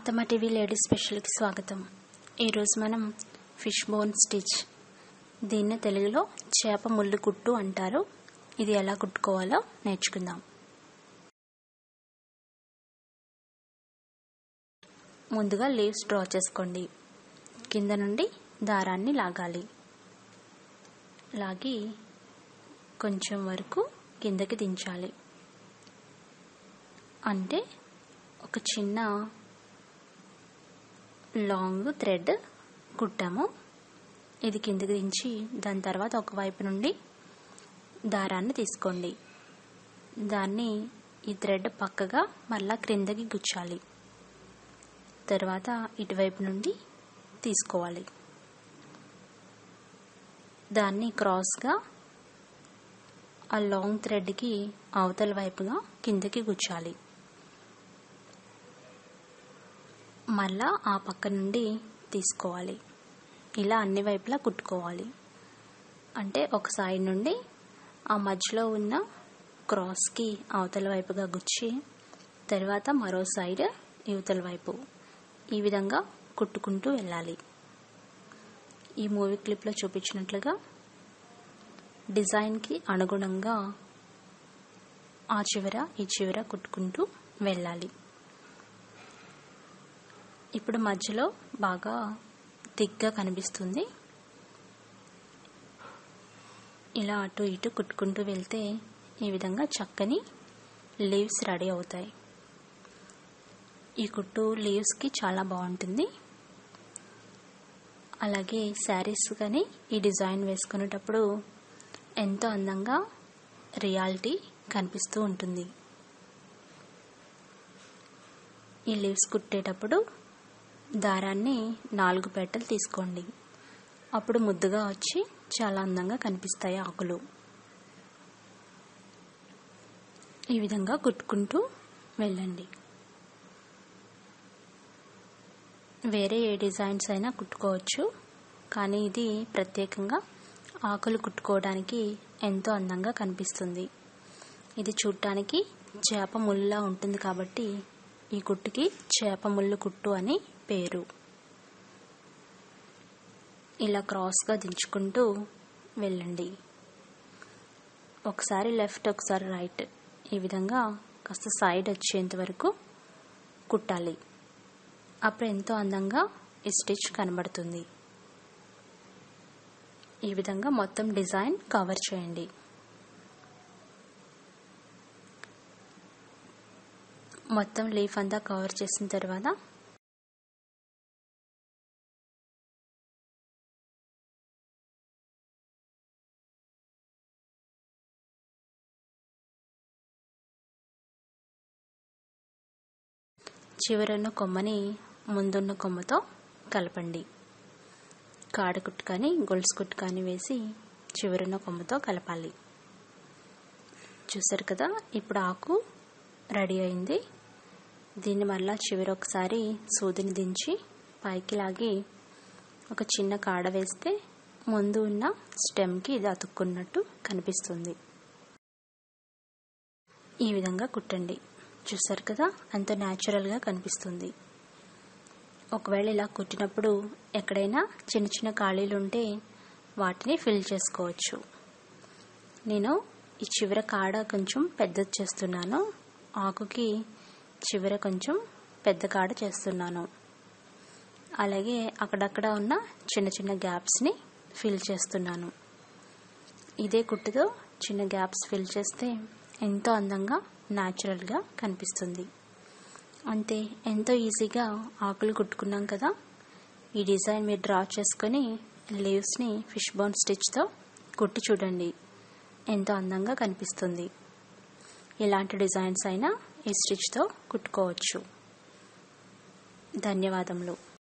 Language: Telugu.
అత్తమ్మ టీవీ లేడీస్ స్పెషల్కి స్వాగతం. ఈరోజు మనం ఫిష్ బోన్ స్టిచ్, దీన్ని తెలుగులో చేప ముళ్ళు కుట్టు అంటారు. ఇది ఎలా కుట్టుకోవాలో నేర్చుకుందాం. ముందుగా లీవ్స్ డ్రా చేసుకోండి. కింద నుండి దారాన్ని లాగాలి. లాగి కొంచెం వరకు కిందకి దించాలి. అంటే ఒక చిన్న లాంగ్ థ్రెడ్ కుట్టాము. ఇది కిందకి దించి దాని తర్వాత ఒకవైపు నుండి దారాన్ని తీసుకోండి. దాన్ని ఈ థ్రెడ్ పక్కగా మళ్ళా క్రిందకి గుచ్చాలి. తర్వాత ఇటువైపు నుండి తీసుకోవాలి. దాన్ని క్రాస్గా ఆ లాంగ్ థ్రెడ్కి అవతల వైపుగా కిందకి గుచ్చాలి. మళ్ళా ఆ పక్క నుండి తీసుకోవాలి. ఇలా అన్ని వైపులా కుట్టుకోవాలి. అంటే ఒక సైడ్ నుండి ఆ మధ్యలో ఉన్న క్రాస్కి అవతల వైపుగా గుచ్చి తర్వాత మరో సైడ్ ఇవతల వైపు ఈ విధంగా కుట్టుకుంటూ వెళ్ళాలి. ఈ మూవీ క్లిప్లో చూపించినట్లుగా డిజైన్కి అనుగుణంగా ఆ చివర ఈ చివర కుట్టుకుంటూ వెళ్ళాలి. ఇప్పుడు మధ్యలో బాగా థిక్గా కనిపిస్తుంది. ఇలా అటు ఇటు కుట్టుకుంటూ వెళ్తే ఈ విధంగా చక్కని లీవ్స్ రెడీ అవుతాయి. ఈ కుట్టు లీవ్స్కి చాలా బాగుంటుంది. అలాగే శారీస్ కానీ ఈ డిజైన్ వేసుకునేటప్పుడు ఎంతో అందంగా రియాలిటీ కనిపిస్తూ ఉంటుంది. ఈ లీవ్స్ కుట్టేటప్పుడు దారాన్ని 4 పెట్టెలు తీసుకోండి. అప్పుడు ముద్దుగా వచ్చి చాలా అందంగా కనిపిస్తాయి ఆకులు. ఈ విధంగా కుట్టుకుంటూ వెళ్ళండి. వేరే ఏ డిజైన్స్ అయినా కుట్టుకోవచ్చు, కానీ ఇది ప్రత్యేకంగా ఆకులు కుట్టుకోవడానికి ఎంతో అందంగా కనిపిస్తుంది. ఇది చూడటానికి చేప ముళ్ళలా ఉంటుంది కాబట్టి ఈ కుట్టుకి చేప ముళ్ళు కుట్టు అని పేరు. ఇలా క్రాస్గా దించుకుంటూ వెళ్ళండి. ఒకసారి లెఫ్ట్ ఒకసారి రైట్ ఈ విధంగా కాస్త సైడ్ వచ్చేంత వరకు కుట్టాలి. అప్పుడు ఎంతో అందంగా ఈ స్టిచ్ కనబడుతుంది. ఈ విధంగా మొత్తం డిజైన్ కవర్ చేయండి. మొత్తం లీఫ్ అంతా కవర్ చేసిన తర్వాత చివరన్న కొమ్మని ముందున్న కొమ్మతో కలపండి. కాడ కుట్టు కానీ గొలుసు కుట్టు కానీ వేసి చివరన్న కొమ్మతో కలపాలి. చూసారు కదా, ఇప్పుడు ఆకు రెడీ అయింది. దీన్ని మళ్ళా చివరి ఒకసారి సూదిని దించి పైకి లాగి ఒక చిన్న కాడ వేస్తే ముందు ఉన్న స్టెమ్కి ఇది అతుక్కున్నట్టు కనిపిస్తుంది. ఈ విధంగా కుట్టండి. చూసారు కదా, ఎంతో న్యాచురల్గా కనిపిస్తుంది. ఒకవేళ ఇలా కుట్టినప్పుడు ఎక్కడైనా చిన్న చిన్న ఖాళీలు ఉంటే వాటిని ఫిల్ చేసుకోవచ్చు. నేను ఈ చివర కాడ కొంచెం పెద్దది చేస్తున్నాను. ఆకుకి చివర కొంచెం పెద్ద కాడ చేస్తున్నాను. అలాగే అక్కడక్కడ ఉన్న చిన్న చిన్న గ్యాప్స్ని ఫిల్ చేస్తున్నాను. ఇదే కుట్టుతో చిన్న గ్యాప్స్ ఫిల్ చేస్తే ఎంతో అందంగా న్యాచురల్గా కనిపిస్తుంది. అంతే, ఎంతో ఈజీగా ఆకులు కుట్టుకున్నాం కదా. ఈ డిజైన్ మీరు డ్రా చేసుకొని లీవ్స్ని ఫిష్ బోన్ స్టిచ్తో కుట్టి చూడండి, ఎంతో అందంగా కనిపిస్తుంది. ఎలాంటి డిజైన్స్ అయినా ఈ స్టిచ్తో కుట్టుకోవచ్చు. ధన్యవాదములు.